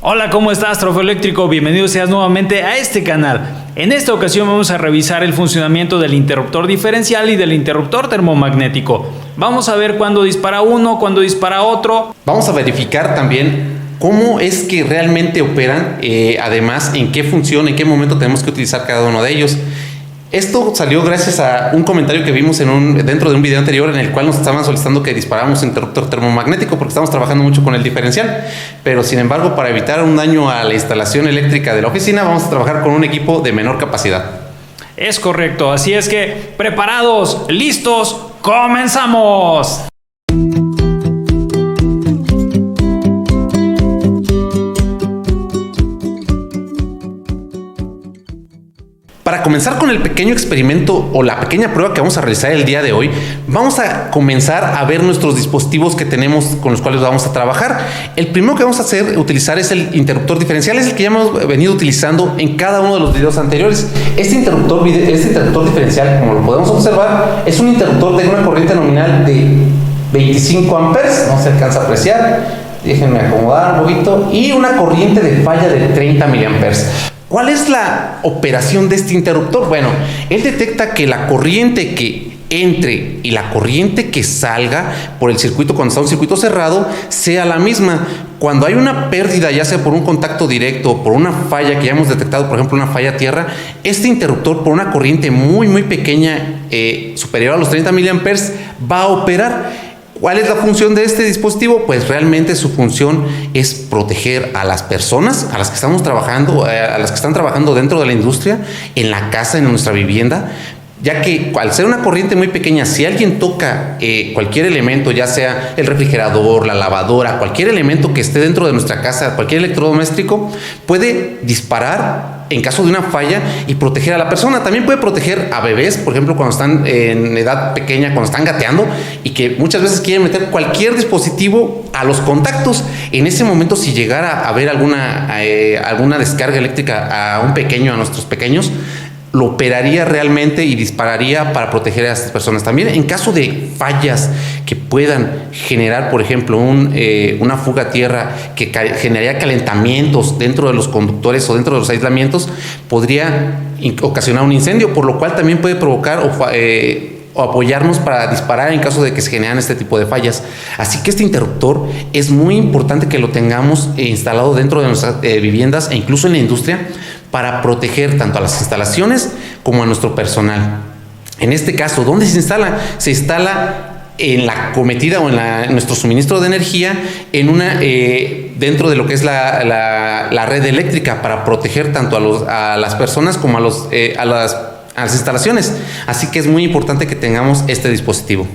Hola, ¿cómo estás, Trofeo Eléctrico? Bienvenido seas nuevamente a este canal. En esta ocasión vamos a revisar el funcionamiento del interruptor diferencial y del interruptor termomagnético. Vamos a ver cuándo dispara uno, cuándo dispara otro. Vamos a verificar también cómo es que realmente operan, además en qué función, en qué momento tenemos que utilizar cada uno de ellos. Esto salió gracias a un comentario que vimos dentro de un video anterior en el cual nos estaban solicitando que disparáramos interruptor termomagnético porque estamos trabajando mucho con el diferencial, pero sin embargo, para evitar un daño a la instalación eléctrica de la oficina, vamos a trabajar con un equipo de menor capacidad. Es correcto, así es que preparados, listos, ¡comenzamos! Para comenzar con el pequeño experimento o la pequeña prueba que vamos a realizar el día de hoy, vamos a comenzar a ver nuestros dispositivos que tenemos con los cuales vamos a trabajar. El primero que vamos a utilizar es el interruptor diferencial, es el que ya hemos venido utilizando en cada uno de los videos anteriores. Este interruptor diferencial, como lo podemos observar, es un interruptor de una corriente nominal de 25 amperes, no se alcanza a apreciar, déjenme acomodar un poquito, y una corriente de falla de 30 miliamperes. ¿Cuál es la operación de este interruptor? Bueno, él detecta que la corriente que entre y la corriente que salga por el circuito cuando está un circuito cerrado sea la misma. Cuando hay una pérdida, ya sea por un contacto directo o por una falla que ya hemos detectado, por ejemplo una falla tierra, este interruptor por una corriente muy pequeña, superior a los 30 miliamperes, va a operar. ¿Cuál es la función de este dispositivo? Pues realmente su función es proteger a las personas, a las que estamos trabajando, a las que están trabajando dentro de la industria, en la casa, en nuestra vivienda, ya que al ser una corriente muy pequeña, si alguien toca cualquier elemento, ya sea el refrigerador, la lavadora, cualquier elemento que esté dentro de nuestra casa, cualquier electrodoméstico, puede disparar en caso de una falla y proteger a la persona. También puede proteger a bebés, por ejemplo, cuando están en edad pequeña, cuando están gateando y que muchas veces quieren meter cualquier dispositivo a los contactos. En ese momento, si llegara a haber alguna descarga eléctrica a nuestros pequeños, lo operaría realmente y dispararía para proteger a estas personas. También en caso de fallas que puedan generar, por ejemplo, una fuga a tierra que generaría calentamientos dentro de los conductores o dentro de los aislamientos, podría ocasionar un incendio, por lo cual también puede provocar o apoyarnos para disparar en caso de que se generan este tipo de fallas. Así que este interruptor es muy importante que lo tengamos instalado dentro de nuestras viviendas e incluso en la industria, para proteger tanto a las instalaciones como a nuestro personal. En este caso, ¿dónde se instala? Se instala en la cometida o en nuestro suministro de energía, dentro de lo que es la red eléctrica, para proteger tanto a las personas como a las instalaciones. Así que es muy importante que tengamos este dispositivo.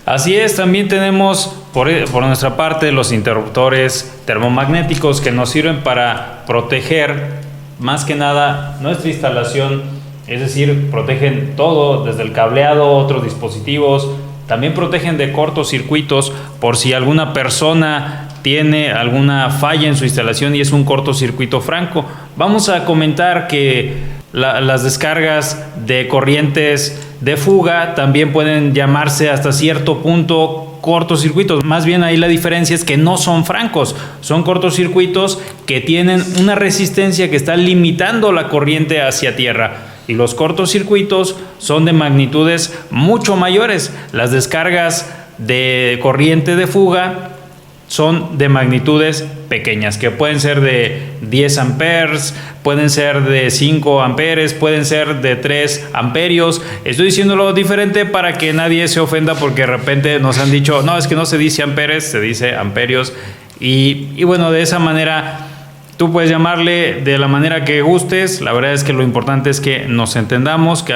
Así es, también tenemos por nuestra parte los interruptores termomagnéticos que nos sirven para proteger más que nada nuestra instalación, es decir, protegen todo, desde el cableado, otros dispositivos, también protegen de cortocircuitos por si alguna persona tiene alguna falla en su instalación y es un cortocircuito franco. Vamos a comentar que las descargas de corrientes de fuga también pueden llamarse hasta cierto punto cortocircuitos. Más bien ahí la diferencia es que no son francos, son cortocircuitos que tienen una resistencia que está limitando la corriente hacia tierra. Y los cortocircuitos son de magnitudes mucho mayores. Las descargas de corriente de fuga son de magnitudes pequeñas, que pueden ser de 10 amperes, pueden ser de 5 amperes, pueden ser de 3 amperios. Estoy diciéndolo diferente para que nadie se ofenda, porque de repente nos han dicho, no, es que no se dice amperes, se dice amperios. Y bueno, de esa manera tú puedes llamarle de la manera que gustes. La verdad es que lo importante es que nos entendamos, que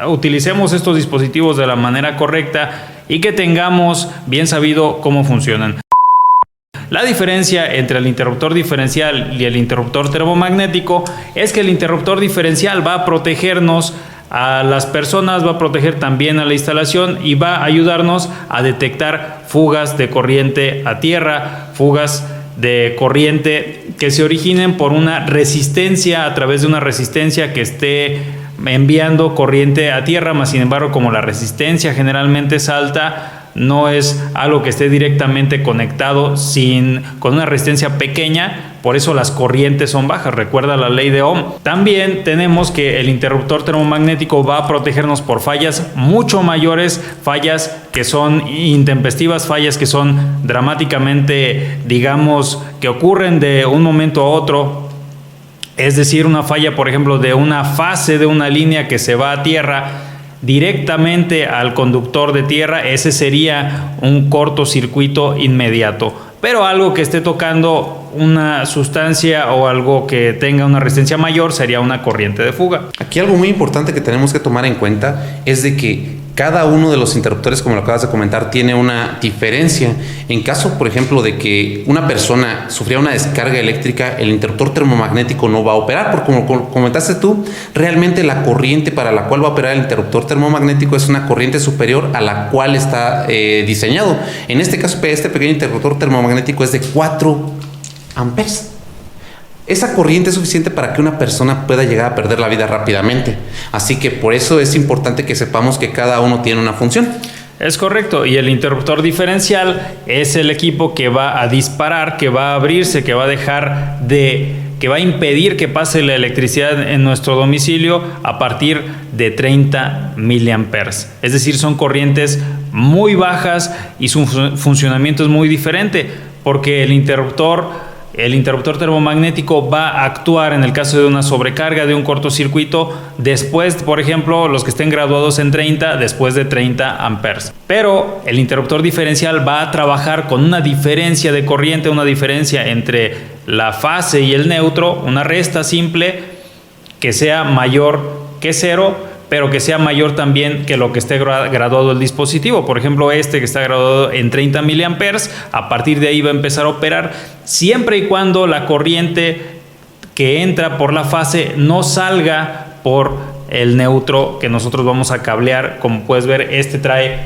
utilicemos estos dispositivos de la manera correcta y que tengamos bien sabido cómo funcionan. La diferencia entre el interruptor diferencial y el interruptor termomagnético es que el interruptor diferencial va a protegernos a las personas, va a proteger también a la instalación y va a ayudarnos a detectar fugas de corriente a tierra, fugas de corriente que se originen por una resistencia, a través de una resistencia que esté enviando corriente a tierra, más sin embargo, como la resistencia generalmente es alta, no es algo que esté directamente conectado con una resistencia pequeña, por eso las corrientes son bajas. Recuerda la ley de Ohm. También tenemos que el interruptor termomagnético va a protegernos por fallas mucho mayores, fallas que son intempestivas, fallas que son dramáticamente, digamos, que ocurren de un momento a otro. Es decir, una falla, por ejemplo, de una fase de una línea que se va a tierra directamente al conductor de tierra, ese sería un cortocircuito inmediato. Pero algo que esté tocando una sustancia o algo que tenga una resistencia mayor sería una corriente de fuga. Aquí algo muy importante que tenemos que tomar en cuenta es de que cada uno de los interruptores, como lo acabas de comentar, tiene una diferencia. En caso, por ejemplo, de que una persona sufriera una descarga eléctrica, el interruptor termomagnético no va a operar, porque como comentaste tú, realmente la corriente para la cual va a operar el interruptor termomagnético es una corriente superior a la cual está diseñado. En este caso, este pequeño interruptor termomagnético es de 4 amperes. Esa corriente es suficiente para que una persona pueda llegar a perder la vida rápidamente. Así que por eso es importante que sepamos que cada uno tiene una función. Es correcto, y el interruptor diferencial es el equipo que va a disparar, que va a abrirse, que va a impedir que pase la electricidad en nuestro domicilio a partir de 30 miliamperes. Es decir, son corrientes muy bajas y su funcionamiento es muy diferente, porque el interruptor termomagnético va a actuar en el caso de una sobrecarga, de un cortocircuito, después, por ejemplo, los que estén graduados en 30, después de 30 amperes. Pero el interruptor diferencial va a trabajar con una diferencia de corriente, una diferencia entre la fase y el neutro, una resta simple que sea mayor que 0, pero que sea mayor también que lo que esté graduado el dispositivo. Por ejemplo, que está graduado en 30 miliamperes, a partir de ahí va a empezar a operar, siempre y cuando la corriente que entra por la fase no salga por el neutro que nosotros vamos a cablear. Como puedes ver, trae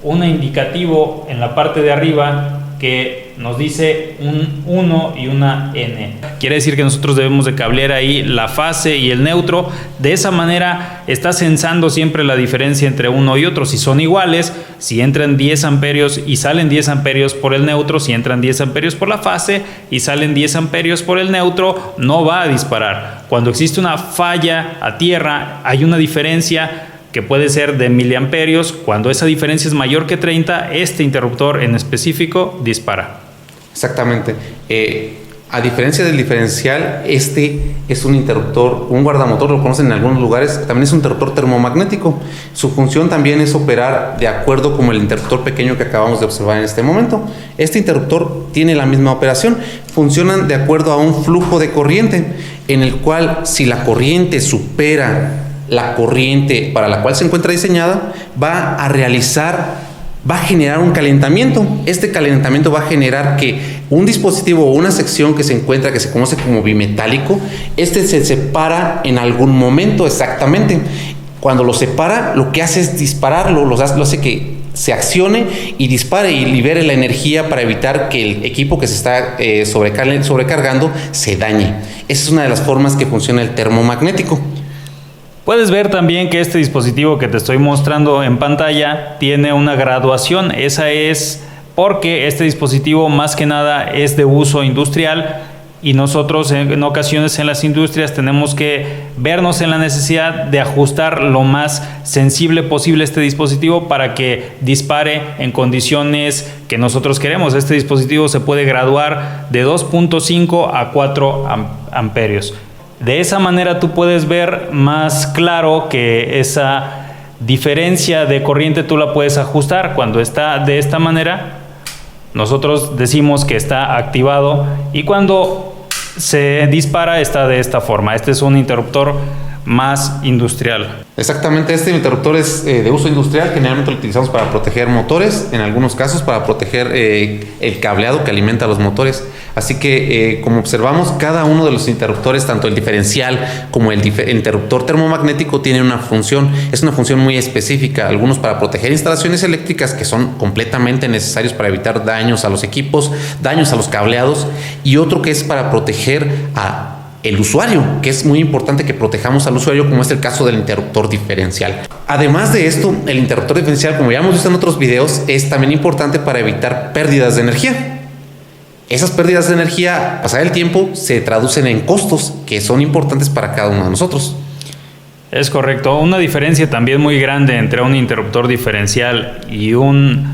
un indicativo en la parte de arriba que nos dice un 1 y una N. Quiere decir que nosotros debemos de cablear ahí la fase y el neutro. De esa manera está censando siempre la diferencia entre uno y otro. Si son iguales, si entran 10 amperios y salen 10 amperios por el neutro, si entran 10 amperios por la fase y salen 10 amperios por el neutro, no va a disparar. Cuando existe una falla a tierra, hay una diferencia que puede ser de miliamperios. Cuando esa diferencia es mayor que 30, este interruptor en específico dispara. Exactamente. A diferencia del diferencial, este es un interruptor, un guardamotor, lo conocen en algunos lugares, también es un interruptor termomagnético. Su función también es operar de acuerdo como el interruptor pequeño que acabamos de observar en este momento. Este interruptor tiene la misma operación, funcionan de acuerdo a un flujo de corriente, en el cual si la corriente supera la corriente para la cual se encuentra diseñada, va a generar un calentamiento. Este calentamiento va a generar que un dispositivo o una sección que se conoce como bimetálico, se separa en algún momento exactamente. Cuando lo separa, lo que hace es dispararlo, lo hace que se accione y dispare y libere la energía para evitar que el equipo que se está sobrecargando se dañe. Esa es una de las formas que funciona el termomagnético. Puedes ver también que este dispositivo que te estoy mostrando en pantalla tiene una graduación. Esa es porque este dispositivo más que nada es de uso industrial y nosotros en ocasiones en las industrias tenemos que vernos en la necesidad de ajustar lo más sensible posible este dispositivo para que dispare en condiciones que nosotros queremos. Este dispositivo se puede graduar de 2.5 a 4 amperios. De esa manera tú puedes ver más claro que esa diferencia de corriente tú la puedes ajustar. Cuando está de esta manera, nosotros decimos que está activado, y cuando se dispara está de esta forma. Este es un interruptor más industrial. Exactamente, este interruptor es de uso industrial. Generalmente lo utilizamos para proteger motores, en algunos casos para proteger el cableado que alimenta los motores. Así que como observamos, cada uno de los interruptores, tanto el diferencial como el interruptor termomagnético, tiene una función. Es una función muy específica, algunos para proteger instalaciones eléctricas que son completamente necesarios para evitar daños a los equipos, daños a los cableados, y otro que es para proteger a el usuario, que es muy importante que protejamos al usuario, como es el caso del interruptor diferencial. Además de esto, el interruptor diferencial, como ya hemos visto en otros videos, es también importante para evitar pérdidas de energía. Esas pérdidas de energía, pasar el tiempo, se traducen en costos que son importantes para cada uno de nosotros. Es correcto. Una diferencia también muy grande entre un interruptor diferencial y una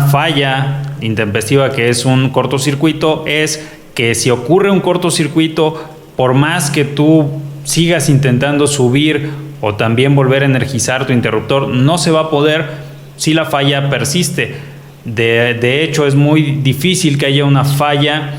falla intempestiva, que es un cortocircuito, es que si ocurre un cortocircuito, por más que tú sigas intentando subir o también volver a energizar tu interruptor, no se va a poder si la falla persiste. De hecho, es muy difícil que haya una falla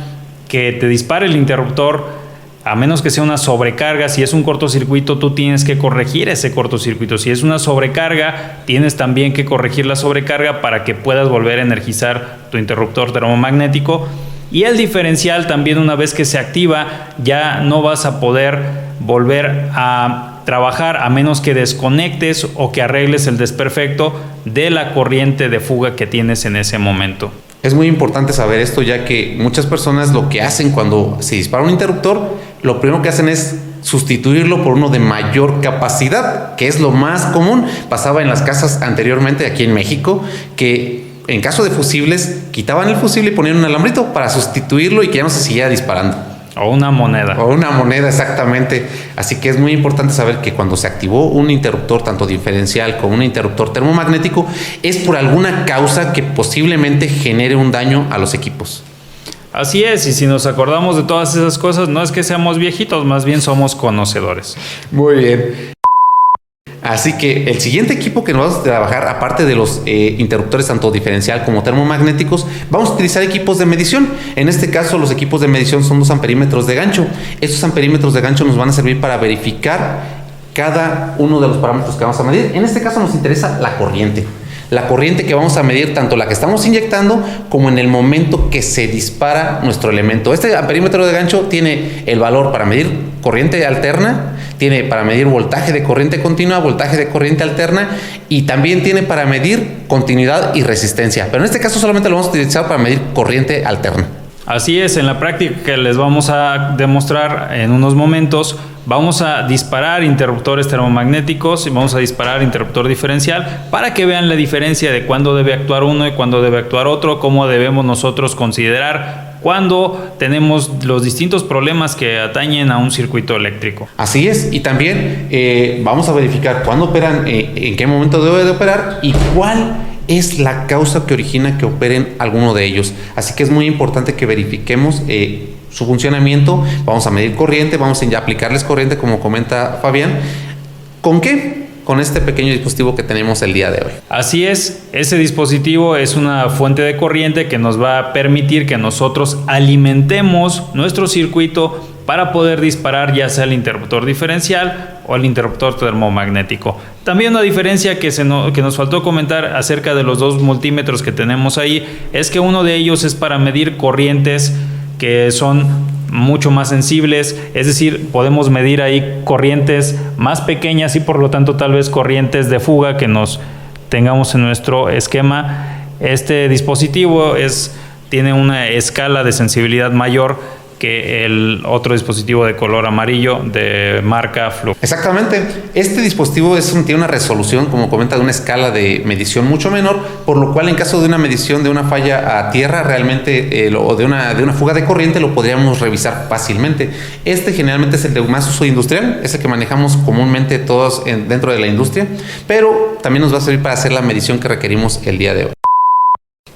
que te dispare el interruptor, a menos que sea una sobrecarga. Si es un cortocircuito, tú tienes que corregir ese cortocircuito. Si es una sobrecarga, tienes también que corregir la sobrecarga para que puedas volver a energizar tu interruptor termomagnético. Y el diferencial también, una vez que se activa, ya no vas a poder volver a trabajar a menos que desconectes o que arregles el desperfecto de la corriente de fuga que tienes en ese momento. Es muy importante saber esto, ya que muchas personas lo que hacen cuando se dispara un interruptor, lo primero que hacen es sustituirlo por uno de mayor capacidad, que es lo más común. Pasaba en las casas anteriormente aquí en México, que en caso de fusibles, quitaban el fusible y ponían un alambrito para sustituirlo y que ya no se siguiera disparando. O una moneda. O una moneda, exactamente. Así que es muy importante saber que cuando se activó un interruptor, tanto diferencial como un interruptor termomagnético, es por alguna causa que posiblemente genere un daño a los equipos. Así es, y si nos acordamos de todas esas cosas, no es que seamos viejitos, más bien somos conocedores. Muy bien. Así que el siguiente equipo que nos vamos a trabajar, aparte de los interruptores tanto diferencial como termomagnéticos, vamos a utilizar equipos de medición. En este caso, los equipos de medición son 2 amperímetros de gancho. Estos amperímetros de gancho nos van a servir para verificar cada uno de los parámetros que vamos a medir. En este caso nos interesa la corriente. La corriente que vamos a medir, tanto la que estamos inyectando como en el momento que se dispara nuestro elemento. Este amperímetro de gancho tiene el valor para medir corriente alterna, tiene para medir voltaje de corriente continua, voltaje de corriente alterna, y también tiene para medir continuidad y resistencia. Pero en este caso solamente lo vamos a utilizar para medir corriente alterna. Así es, en la práctica que les vamos a demostrar en unos momentos, vamos a disparar interruptores termomagnéticos y vamos a disparar interruptor diferencial para que vean la diferencia de cuándo debe actuar uno y cuándo debe actuar otro, cómo debemos nosotros considerar cuando tenemos los distintos problemas que atañen a un circuito eléctrico. Así es, y también vamos a verificar cuándo operan, en qué momento debe de operar y cuál es la causa que origina que operen alguno de ellos. Así que es muy importante que verifiquemos su funcionamiento. Vamos a medir corriente, vamos a aplicarles corriente, como comenta Fabián. ¿Con qué? Con este pequeño dispositivo que tenemos el día de hoy. Así es, ese dispositivo es una fuente de corriente que nos va a permitir que nosotros alimentemos nuestro circuito para poder disparar ya sea el interruptor diferencial o el interruptor termomagnético. También una diferencia que nos faltó comentar acerca de los 2 multímetros que tenemos ahí es que uno de ellos es para medir corrientes que son mucho más sensibles, es decir, podemos medir ahí corrientes más pequeñas y por lo tanto tal vez corrientes de fuga que nos tengamos en nuestro esquema. Este dispositivo tiene una escala de sensibilidad mayor que el otro dispositivo de color amarillo de marca Fluke. Exactamente, este dispositivo tiene una resolución, como comenta, de una escala de medición mucho menor, por lo cual en caso de una medición de una falla a tierra realmente o de una fuga de corriente lo podríamos revisar fácilmente. Este generalmente es el de más uso industrial, es el que manejamos comúnmente todos dentro de la industria, pero también nos va a servir para hacer la medición que requerimos el día de hoy.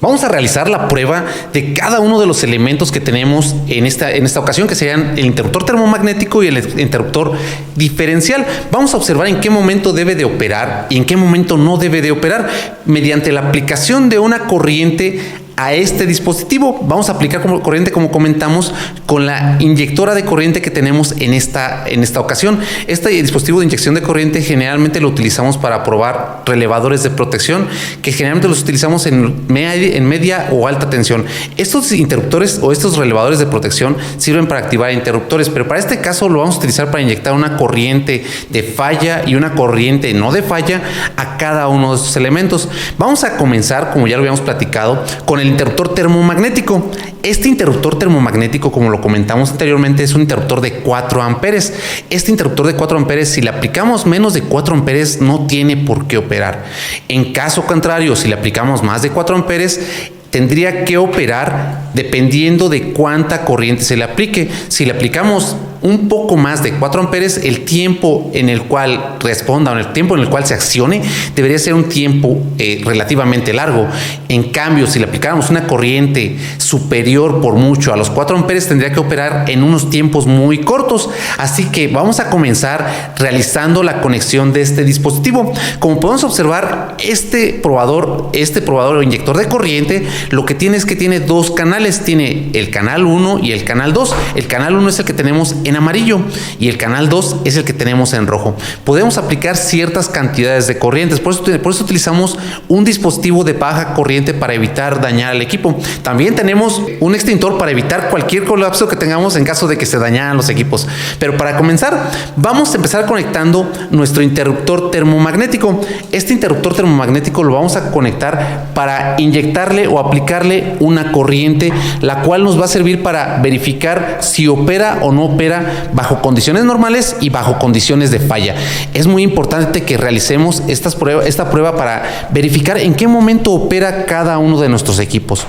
Vamos a realizar la prueba de cada uno de los elementos que tenemos en esta ocasión, que serían el interruptor termomagnético y el interruptor diferencial. Vamos a observar en qué momento debe de operar y en qué momento no debe de operar mediante la aplicación de una corriente a este dispositivo. Vamos a aplicar como corriente, como comentamos, con la inyectora de corriente que tenemos en esta ocasión. Este dispositivo de inyección de corriente generalmente lo utilizamos para probar relevadores de protección, que generalmente los utilizamos en media o alta tensión. Estos interruptores o estos relevadores de protección sirven para activar interruptores, pero para este caso lo vamos a utilizar para inyectar una corriente de falla y una corriente no de falla a cada uno de estos elementos. Vamos a comenzar, como ya lo habíamos platicado, con el interruptor termomagnético. Este interruptor termomagnético, como lo comentamos anteriormente, es un interruptor de 4 amperes. Este interruptor de 4 amperes, si le aplicamos menos de 4 amperes, no tiene por qué operar. En caso contrario, si le aplicamos más de 4 amperes, tendría que operar dependiendo de cuánta corriente se le aplique. Si le aplicamos un poco más de 4 amperes, el tiempo en el cual responda o el tiempo en el cual se accione debería ser un tiempo relativamente largo. En cambio, si le aplicáramos una corriente superior por mucho a los 4 amperes, tendría que operar en unos tiempos muy cortos. Así que vamos a comenzar realizando la conexión de este dispositivo. Como podemos observar, este probador o inyector de corriente, lo que tiene es que tiene 2 canales. Tiene el canal 1 y el canal 2. El canal 1 es el que tenemos en amarillo y el canal 2 es el que tenemos en rojo. Podemos aplicar ciertas cantidades de corrientes, por eso utilizamos un dispositivo de baja corriente para evitar dañar el equipo. También tenemos un extintor para evitar cualquier colapso que tengamos en caso de que se dañaran los equipos. Pero para comenzar, vamos a empezar conectando nuestro interruptor termomagnético. Este interruptor termomagnético lo vamos a conectar para inyectarle o aplicarle una corriente, la cual nos va a servir para verificar si opera o no opera bajo condiciones normales y bajo condiciones de falla. Es muy importante que realicemos esta prueba para verificar en qué momento opera cada uno de nuestros equipos.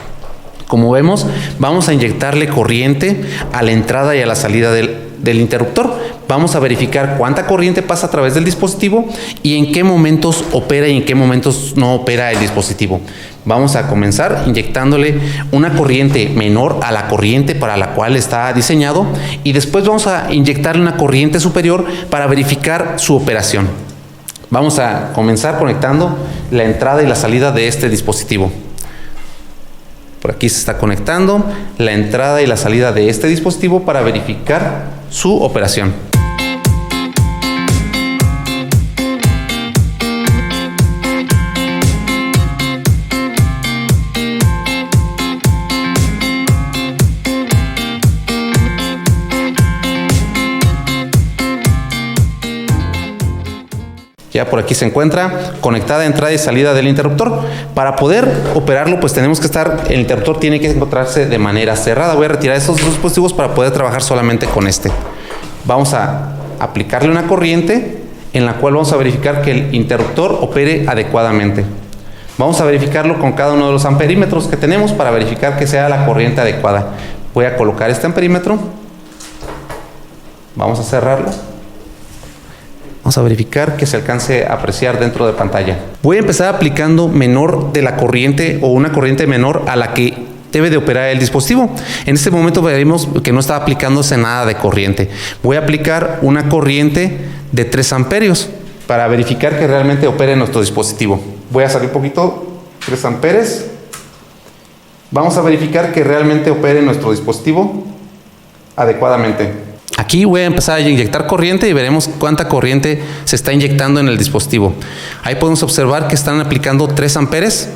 Como vemos, vamos a inyectarle corriente a la entrada y a la salida del interruptor. Vamos a verificar cuánta corriente pasa a través del dispositivo y en qué momentos opera y en qué momentos no opera el dispositivo. Vamos a comenzar inyectándole una corriente menor a la corriente para la cual está diseñado y después vamos a inyectarle una corriente superior para verificar su operación. Vamos a comenzar conectando la entrada y la salida de este dispositivo. Por aquí se está conectando la entrada y la salida de este dispositivo para verificar su operación. Ya por aquí se encuentra conectada entrada y salida del interruptor. Para poder operarlo, pues tenemos que el interruptor tiene que encontrarse de manera cerrada. Voy a retirar estos dos dispositivos para poder trabajar solamente con este. Vamos a aplicarle una corriente en la cual vamos a verificar que el interruptor opere adecuadamente. Vamos a verificarlo con cada uno de los amperímetros que tenemos para verificar que sea la corriente adecuada. Voy a colocar este amperímetro. Vamos a cerrarlo. Vamos a verificar que se alcance a apreciar dentro de pantalla. Voy a empezar aplicando menor de la corriente o una corriente menor a la que debe de operar el dispositivo. En este momento veremos que no está aplicándose nada de corriente. Voy a aplicar una corriente de 3 amperios para verificar que realmente opere nuestro dispositivo. Voy a salir un poquito, 3 amperes. Vamos a verificar que realmente opere nuestro dispositivo adecuadamente. Aquí voy a empezar a inyectar corriente y veremos cuánta corriente se está inyectando en el dispositivo. Ahí podemos observar que están aplicando 3 amperes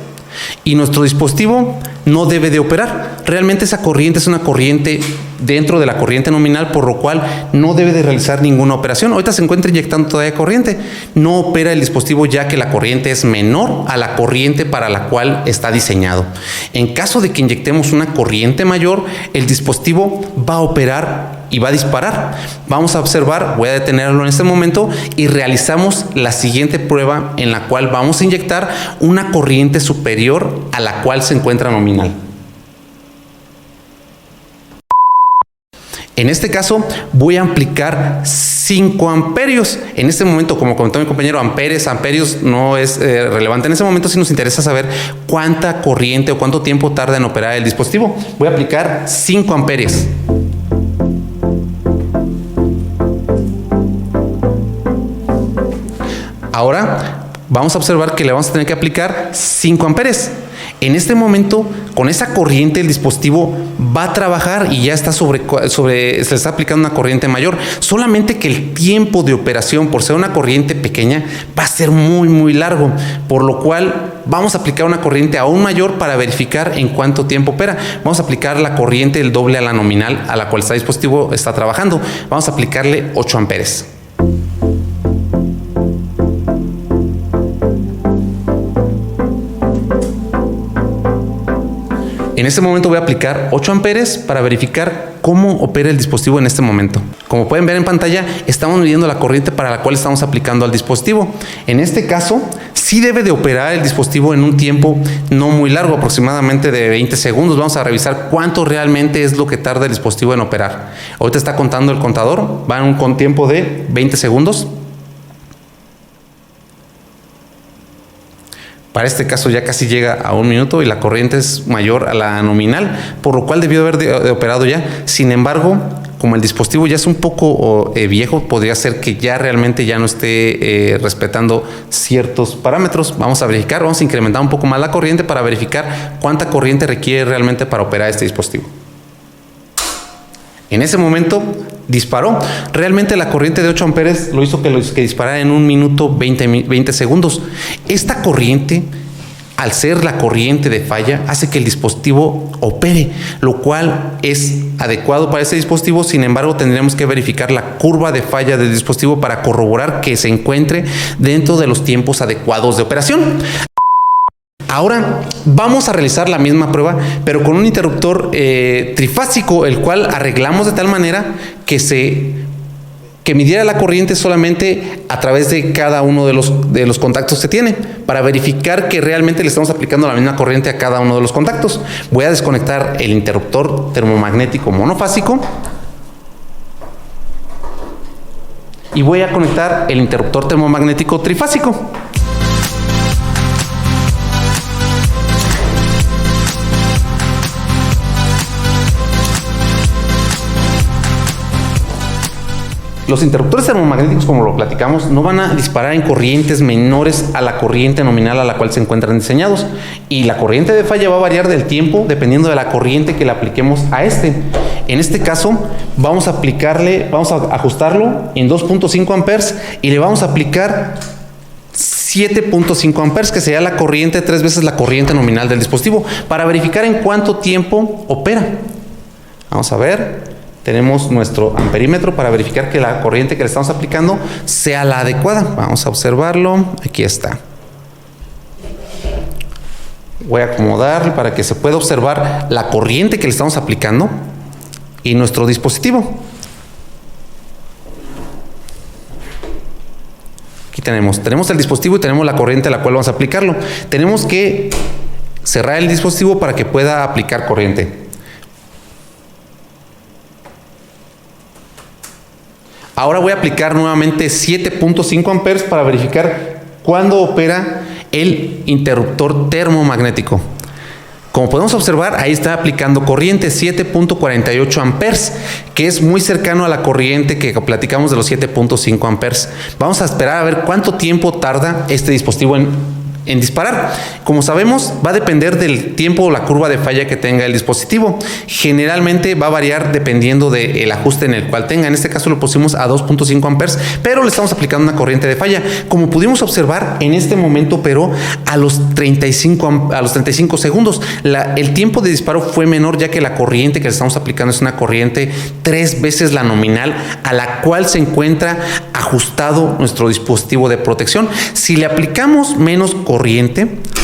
y nuestro dispositivo no debe de operar. Realmente esa corriente es una corriente dentro de la corriente nominal, por lo cual no debe de realizar ninguna operación. Ahorita se encuentra inyectando todavía corriente. No opera el dispositivo ya que la corriente es menor a la corriente para la cual está diseñado. En caso de que inyectemos una corriente mayor, el dispositivo va a operar y va a disparar. Vamos a observar, voy a detenerlo en este momento y realizamos la siguiente prueba en la cual vamos a inyectar una corriente superior a la cual se encuentra nominal. En este caso voy a aplicar 5 amperios. En este momento, como comentó mi compañero, amperios no es relevante. En ese momento sí nos interesa saber cuánta corriente o cuánto tiempo tarda en operar el dispositivo. Voy a aplicar 5 amperios. Ahora vamos a observar que le vamos a tener que aplicar 5 amperes. En este momento, con esa corriente, el dispositivo va a trabajar y ya está se le está aplicando una corriente mayor. Solamente que el tiempo de operación, por ser una corriente pequeña, va a ser muy largo. Por lo cual, vamos a aplicar una corriente aún mayor para verificar en cuánto tiempo opera. Vamos a aplicar la corriente el doble a la nominal a la cual este dispositivo está trabajando. Vamos a aplicarle 8 amperes. En este momento voy a aplicar 8 amperes para verificar cómo opera el dispositivo en este momento. Como pueden ver en pantalla, estamos midiendo la corriente para la cual estamos aplicando al dispositivo. En este caso, sí debe de operar el dispositivo en un tiempo no muy largo, aproximadamente de 20 segundos. Vamos a revisar cuánto realmente es lo que tarda el dispositivo en operar. Ahorita está contando el contador, va en un tiempo de 20 segundos. Para este caso ya casi llega a 1 minuto y la corriente es mayor a la nominal, por lo cual debió haber operado ya. Sin embargo, como el dispositivo ya es un poco viejo, podría ser que ya realmente ya no esté respetando ciertos parámetros. Vamos a verificar, vamos a incrementar un poco más la corriente para verificar cuánta corriente requiere realmente para operar este dispositivo. En ese momento disparó. Realmente la corriente de 8 amperes lo hizo que disparara en 1 minuto 20 segundos. Esta corriente, al ser la corriente de falla, hace que el dispositivo opere, lo cual es adecuado para este dispositivo. Sin embargo, tendremos que verificar la curva de falla del dispositivo para corroborar que se encuentre dentro de los tiempos adecuados de operación. Ahora vamos a realizar la misma prueba, pero con un interruptor trifásico, el cual arreglamos de tal manera que midiera la corriente solamente a través de cada uno de los contactos que tiene, para verificar que realmente le estamos aplicando la misma corriente a cada uno de los contactos. Voy a desconectar el interruptor termomagnético monofásico y voy a conectar el interruptor termomagnético trifásico. Los interruptores termomagnéticos, como lo platicamos, no van a disparar en corrientes menores a la corriente nominal a la cual se encuentran diseñados. Y la corriente de falla va a variar del tiempo dependiendo de la corriente que le apliquemos a este. En este caso, vamos a ajustarlo en 2.5 amperes y le vamos a aplicar 7.5 amperes, que sería la corriente 3 veces la corriente nominal del dispositivo, para verificar en cuánto tiempo opera. Vamos a ver. Tenemos nuestro amperímetro para verificar que la corriente que le estamos aplicando sea la adecuada. Vamos a observarlo. Aquí está. Voy a acomodar para que se pueda observar la corriente que le estamos aplicando y nuestro dispositivo. Aquí tenemos el dispositivo y tenemos la corriente a la cual vamos a aplicarlo. Tenemos que cerrar el dispositivo para que pueda aplicar corriente. Ahora voy a aplicar nuevamente 7.5 amperes para verificar cuándo opera el interruptor termomagnético. Como podemos observar, ahí está aplicando corriente 7.48 amperes, que es muy cercano a la corriente que platicamos de los 7.5 amperes. Vamos a esperar a ver cuánto tiempo tarda este dispositivo en disparar. Como sabemos, va a depender del tiempo o la curva de falla que tenga el dispositivo. Generalmente va a variar dependiendo del ajuste en el cual tenga. En este caso lo pusimos a 2.5 amperes, pero le estamos aplicando una corriente de falla. Como pudimos observar, en este momento operó a los 35 segundos. El tiempo de disparo fue menor, ya que la corriente que le estamos aplicando es una corriente 3 veces la nominal a la cual se encuentra ajustado nuestro dispositivo de protección. Si le aplicamos menos corriente,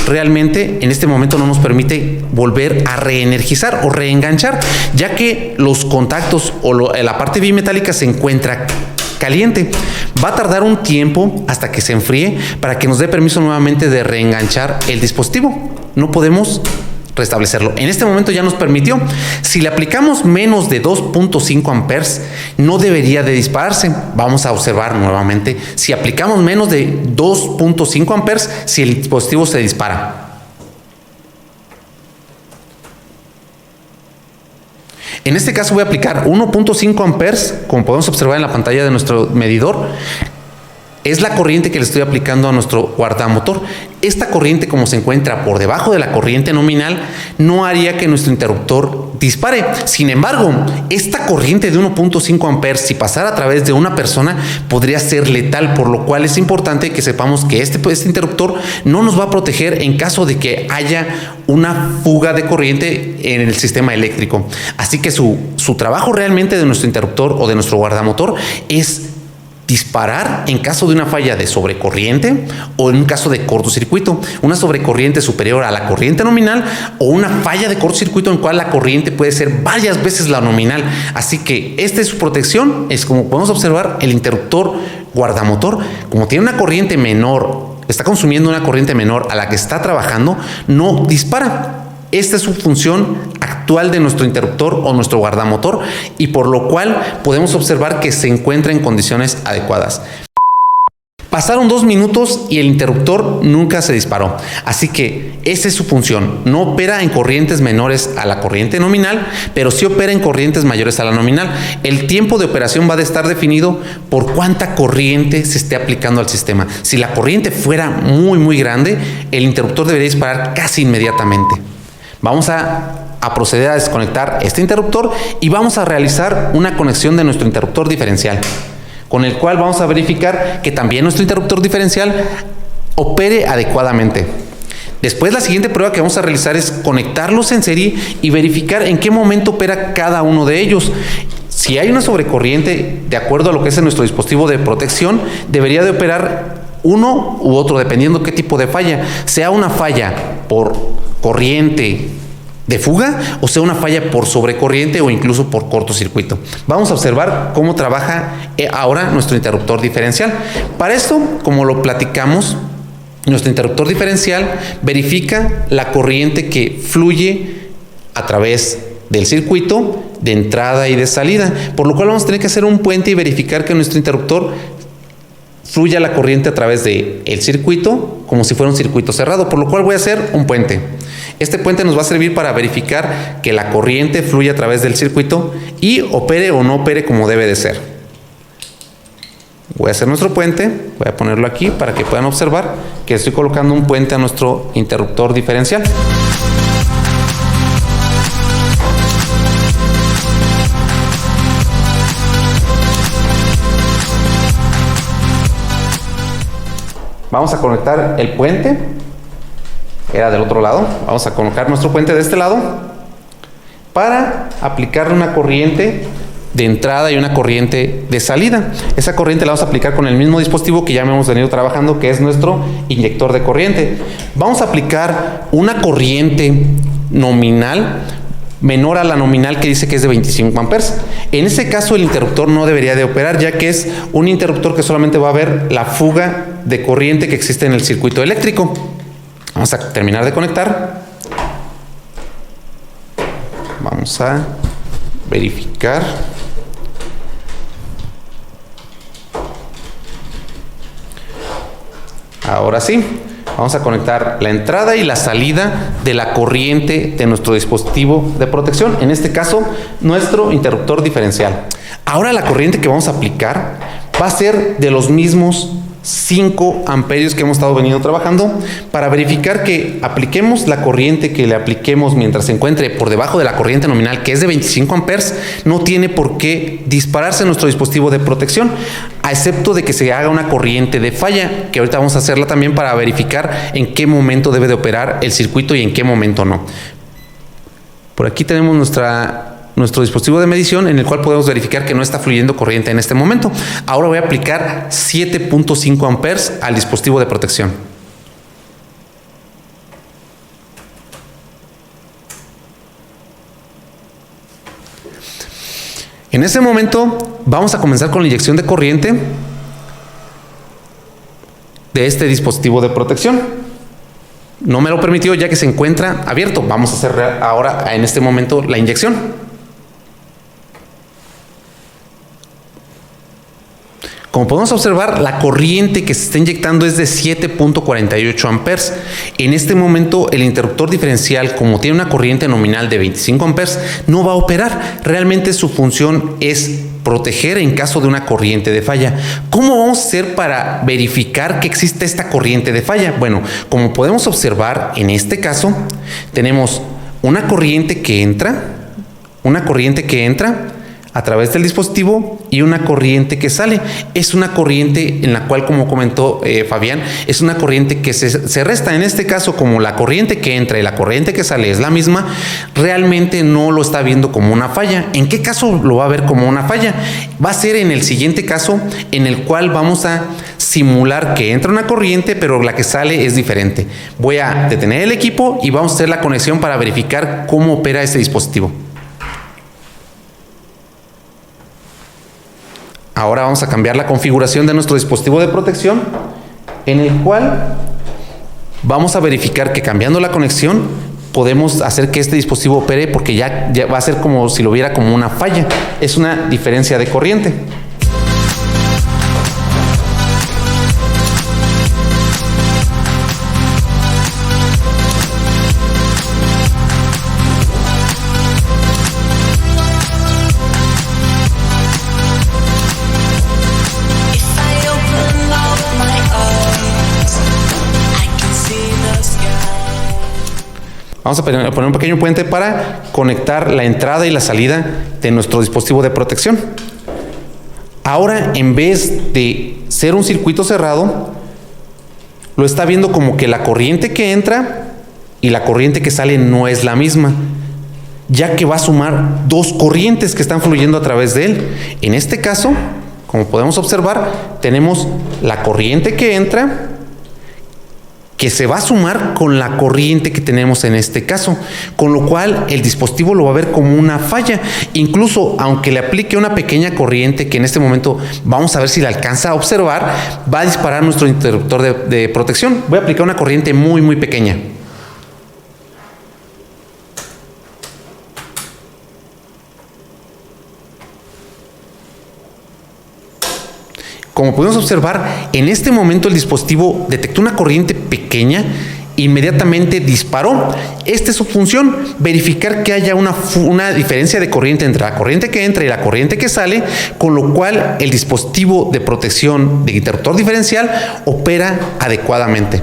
realmente en este momento no nos permite volver a reenergizar o reenganchar, ya que los contactos o la parte bimetálica se encuentra caliente. Va a tardar un tiempo hasta que se enfríe para que nos dé permiso nuevamente de reenganchar el dispositivo. No podemos restablecerlo. En este momento ya nos permitió. Si le aplicamos menos de 2.5 amperes, no debería de dispararse. Vamos a observar nuevamente. Si aplicamos menos de 2.5 amperes, si el dispositivo se dispara. En este caso voy a aplicar 1.5 amperes, como podemos observar en la pantalla de nuestro medidor. Es la corriente que le estoy aplicando a nuestro guardamotor. Esta corriente, como se encuentra por debajo de la corriente nominal, no haría que nuestro interruptor dispare. Sin embargo, esta corriente de 1.5 amperes, si pasara a través de una persona, podría ser letal, por lo cual es importante que sepamos que este interruptor no nos va a proteger en caso de que haya una fuga de corriente en el sistema eléctrico. Así que su trabajo realmente de nuestro interruptor o de nuestro guardamotor es disparar en caso de una falla de sobrecorriente o en un caso de cortocircuito, una sobrecorriente superior a la corriente nominal o una falla de cortocircuito en cual la corriente puede ser varias veces la nominal. Así que esta es su protección. Es como podemos observar, el interruptor guardamotor, como tiene una corriente menor, está consumiendo una corriente menor a la que está trabajando, no dispara. Esta es su función actual de nuestro interruptor o nuestro guardamotor, y por lo cual podemos observar que se encuentra en condiciones adecuadas. Pasaron 2 minutos y el interruptor nunca se disparó. Así que esa es su función. No opera en corrientes menores a la corriente nominal, pero sí opera en corrientes mayores a la nominal. El tiempo de operación va a estar definido por cuánta corriente se esté aplicando al sistema. Si la corriente fuera muy grande, el interruptor debería disparar casi inmediatamente. Vamos a proceder a desconectar este interruptor y vamos a realizar una conexión de nuestro interruptor diferencial, con el cual vamos a verificar que también nuestro interruptor diferencial opere adecuadamente. Después, la siguiente prueba que vamos a realizar es conectarlos en serie y verificar en qué momento opera cada uno de ellos. Si hay una sobrecorriente, de acuerdo a lo que es nuestro dispositivo de protección, debería de operar uno u otro, dependiendo qué tipo de falla. Sea una falla por corriente de fuga o sea una falla por sobrecorriente o incluso por cortocircuito. Vamos a observar cómo trabaja ahora nuestro interruptor diferencial. Para esto, como lo platicamos, nuestro interruptor diferencial verifica la corriente que fluye a través del circuito de entrada y de salida, por lo cual vamos a tener que hacer un puente y verificar que nuestro interruptor fluya la corriente a través del circuito como si fuera un circuito cerrado, por lo cual voy a hacer un puente. Este puente nos va a servir para verificar que la corriente fluye a través del circuito y opere o no opere como debe de ser. Voy a hacer nuestro puente, voy a ponerlo aquí para que puedan observar que estoy colocando un puente a nuestro interruptor diferencial. Vamos a conectar el puente, era del otro lado, vamos a colocar nuestro puente de este lado para aplicar una corriente de entrada y una corriente de salida. Esa corriente la vamos a aplicar con el mismo dispositivo que ya hemos venido trabajando, que es nuestro inyector de corriente. Vamos a aplicar una corriente nominal menor a la nominal, que dice que es de 25 amperes. En ese caso, el interruptor no debería de operar, ya que es un interruptor que solamente va a ver la fuga de corriente que existe en el circuito eléctrico. Vamos a terminar de conectar. Vamos a verificar. Ahora sí. Vamos a conectar la entrada y la salida de la corriente de nuestro dispositivo de protección, en este caso, nuestro interruptor diferencial. Ahora la corriente que vamos a aplicar va a ser de los mismos 5 amperios que hemos estado venido trabajando, para verificar que apliquemos la corriente que le apliquemos mientras se encuentre por debajo de la corriente nominal, que es de 25 amperes, no tiene por qué dispararse nuestro dispositivo de protección, a excepto de que se haga una corriente de falla, que ahorita vamos a hacerla también para verificar en qué momento debe de operar el circuito y en qué momento no. Por aquí tenemos nuestro dispositivo de medición, en el cual podemos verificar que no está fluyendo corriente en este momento. Ahora voy a aplicar 7.5 amperes al dispositivo de protección. En ese momento vamos a comenzar con la inyección de corriente de este dispositivo de protección. No me lo permitió, ya que se encuentra abierto. Vamos a hacer ahora, en este momento, la inyección. Como podemos observar, la corriente que se está inyectando es de 7.48 amperes. En este momento, el interruptor diferencial, como tiene una corriente nominal de 25 amperes, no va a operar. Realmente su función es proteger en caso de una corriente de falla. ¿Cómo vamos a hacer para verificar que existe esta corriente de falla? Bueno, como podemos observar, en este caso, tenemos una corriente que entra, a través del dispositivo y una corriente que sale. Es una corriente en la cual, como comentó Fabián, es una corriente que se resta. En este caso, como la corriente que entra y la corriente que sale es la misma, realmente no lo está viendo como una falla. ¿En qué caso lo va a ver como una falla? Va a ser en el siguiente caso, en el cual vamos a simular que entra una corriente, pero la que sale es diferente. Voy a detener el equipo y vamos a hacer la conexión para verificar cómo opera este dispositivo. Ahora vamos a cambiar la configuración de nuestro dispositivo de protección, en el cual vamos a verificar que cambiando la conexión podemos hacer que este dispositivo opere, porque ya va a ser como si lo viera como una falla. Es una diferencia de corriente. Vamos a poner un pequeño puente para conectar la entrada y la salida de nuestro dispositivo de protección. Ahora, en vez de ser un circuito cerrado, lo está viendo como que la corriente que entra y la corriente que sale no es la misma, ya que va a sumar dos corrientes que están fluyendo a través de él. En este caso, como podemos observar, tenemos la corriente que entra, que se va a sumar con la corriente que tenemos en este caso, con lo cual el dispositivo lo va a ver como una falla. Incluso aunque le aplique una pequeña corriente, que en este momento vamos a ver si la alcanza a observar, va a disparar nuestro interruptor de protección. Voy a aplicar una corriente muy pequeña. Como podemos observar, en este momento el dispositivo detectó una corriente pequeña, inmediatamente disparó. Esta es su función, verificar que haya una diferencia de corriente entre la corriente que entra y la corriente que sale, con lo cual el dispositivo de protección de interruptor diferencial opera adecuadamente.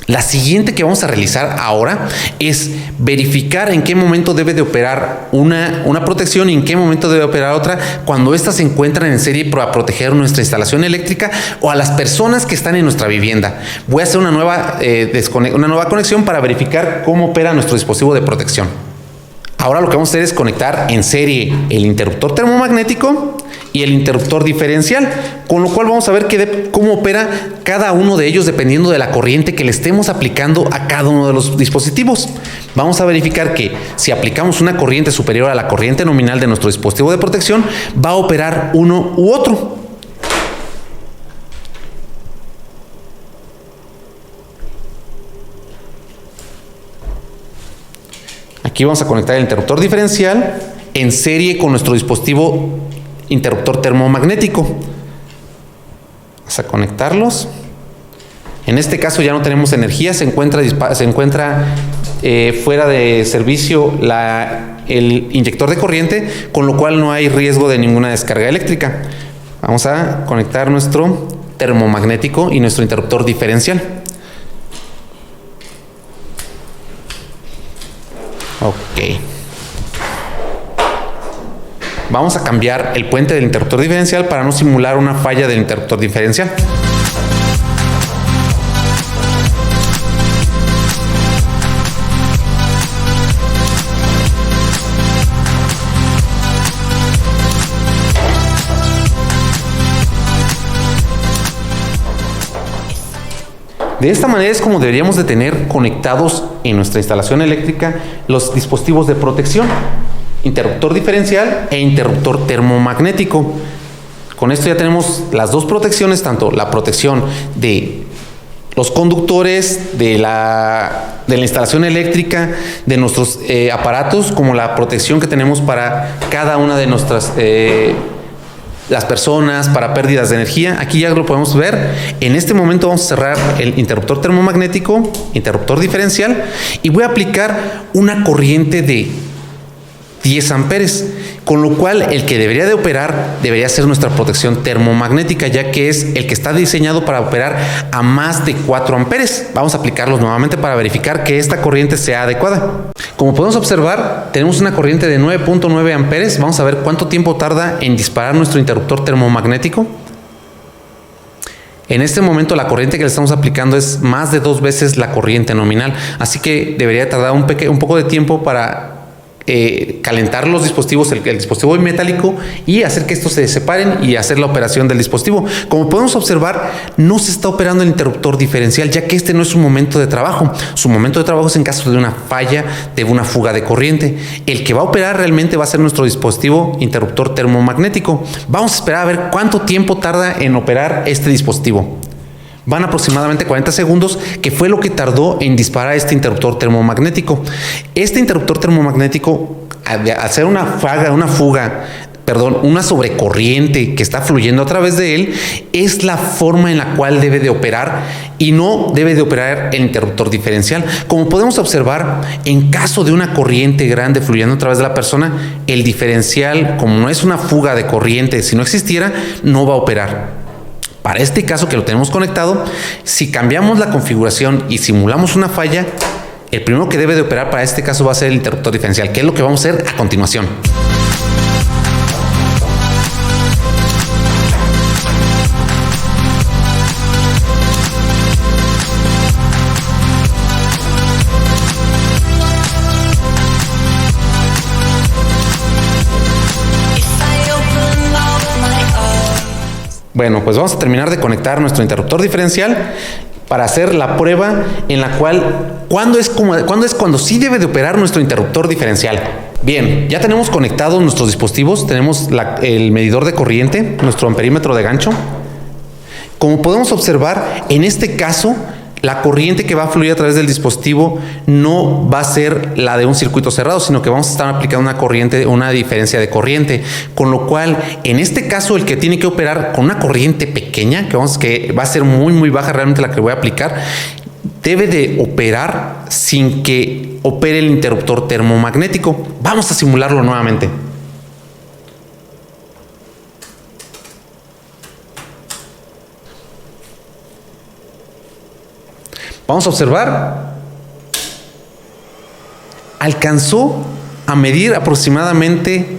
La siguiente que vamos a realizar ahora es verificar en qué momento debe de operar una protección y en qué momento debe operar otra cuando éstas se encuentran en serie para proteger nuestra instalación eléctrica o a las personas que están en nuestra vivienda. Voy a hacer una nueva conexión para verificar cómo opera nuestro dispositivo de protección. Ahora lo que vamos a hacer es conectar en serie el interruptor termomagnético y el interruptor diferencial, con lo cual vamos a ver cómo opera cada uno de ellos dependiendo de la corriente que le estemos aplicando a cada uno de los dispositivos. Vamos a verificar que si aplicamos una corriente superior a la corriente nominal de nuestro dispositivo de protección, va a operar uno u otro. Aquí vamos a conectar el interruptor diferencial en serie con nuestro dispositivo interruptor termomagnético. Vamos a conectarlos. En este caso ya no tenemos energía, se encuentra fuera de servicio el inyector de corriente, con lo cual no hay riesgo de ninguna descarga eléctrica. Vamos a conectar nuestro termomagnético y nuestro interruptor diferencial. Ok. Vamos a cambiar el puente del interruptor diferencial para no simular una falla del interruptor diferencial. De esta manera es como deberíamos de tener conectados en nuestra instalación eléctrica los dispositivos de protección, interruptor diferencial e interruptor termomagnético. Con esto ya tenemos las dos protecciones, tanto la protección de los conductores, de la instalación eléctrica, de nuestros aparatos, como la protección que tenemos para cada una de nuestras las personas, para pérdidas de energía. Aquí ya lo podemos ver. En este momento vamos a cerrar el interruptor termomagnético, interruptor diferencial, y voy a aplicar una corriente de 10 amperes, con lo cual el que debería de operar debería ser nuestra protección termomagnética, ya que es el que está diseñado para operar a más de 4 amperes. Vamos a aplicarlos nuevamente para verificar que esta corriente sea adecuada. Como podemos observar, tenemos una corriente de 9.9 amperes. Vamos a ver cuánto tiempo tarda en disparar nuestro interruptor termomagnético. En este momento la corriente que le estamos aplicando es más de 2 veces la corriente nominal, así que debería tardar un poco de tiempo para calentar los dispositivos, el dispositivo metálico, y hacer que estos se separen y hacer la operación del dispositivo. Como podemos observar, no se está operando el interruptor diferencial, ya que este no es su momento de trabajo. Su momento de trabajo es en caso de una falla, de una fuga de corriente. El que va a operar realmente va a ser nuestro dispositivo interruptor termomagnético. Vamos a esperar a ver cuánto tiempo tarda en operar este dispositivo. Van aproximadamente 40 segundos, que fue lo que tardó en disparar este interruptor termomagnético. Este interruptor termomagnético, al hacer una sobrecorriente que está fluyendo a través de él, es la forma en la cual debe de operar y no debe de operar el interruptor diferencial. Como podemos observar, en caso de una corriente grande fluyendo a través de la persona, el diferencial, como no es una fuga de corriente, si no existiera, no va a operar. Para este caso que lo tenemos conectado, si cambiamos la configuración y simulamos una falla, el primero que debe de operar para este caso va a ser el interruptor diferencial, que es lo que vamos a hacer a continuación. Bueno, pues vamos a terminar de conectar nuestro interruptor diferencial para hacer la prueba en la cual ¿cuándo es cuando sí debe de operar nuestro interruptor diferencial? Bien, ya tenemos conectados nuestros dispositivos, tenemos el medidor de corriente, nuestro amperímetro de gancho. Como podemos observar, en este caso, la corriente que va a fluir a través del dispositivo no va a ser la de un circuito cerrado, sino que vamos a estar aplicando una diferencia de corriente, con lo cual, en este caso, el que tiene que operar con una corriente pequeña, que va a ser muy baja realmente la que voy a aplicar, debe de operar sin que opere el interruptor termomagnético. Vamos a simularlo nuevamente. Vamos a observar, alcanzó a medir aproximadamente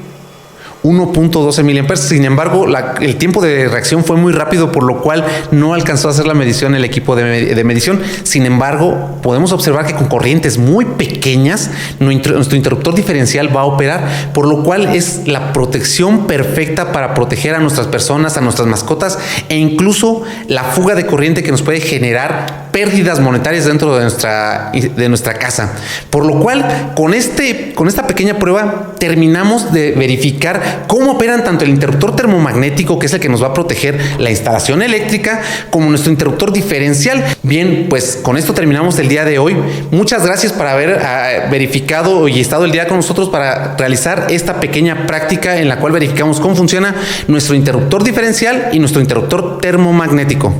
1.12 miliamperes. Sin embargo, el tiempo de reacción fue muy rápido, por lo cual no alcanzó a hacer la medición el equipo de medición. Sin embargo, podemos observar que con corrientes muy pequeñas, nuestro interruptor diferencial va a operar, por lo cual es la protección perfecta para proteger a nuestras personas, a nuestras mascotas, e incluso la fuga de corriente que nos puede generar pérdidas monetarias dentro de nuestra casa. Por lo cual, con esta pequeña prueba, terminamos de verificar cómo operan tanto el interruptor termomagnético, que es el que nos va a proteger la instalación eléctrica, como nuestro interruptor diferencial. Bien, pues con esto terminamos el día de hoy. Muchas gracias por haber verificado y estado el día con nosotros para realizar esta pequeña práctica en la cual verificamos cómo funciona nuestro interruptor diferencial y nuestro interruptor termomagnético.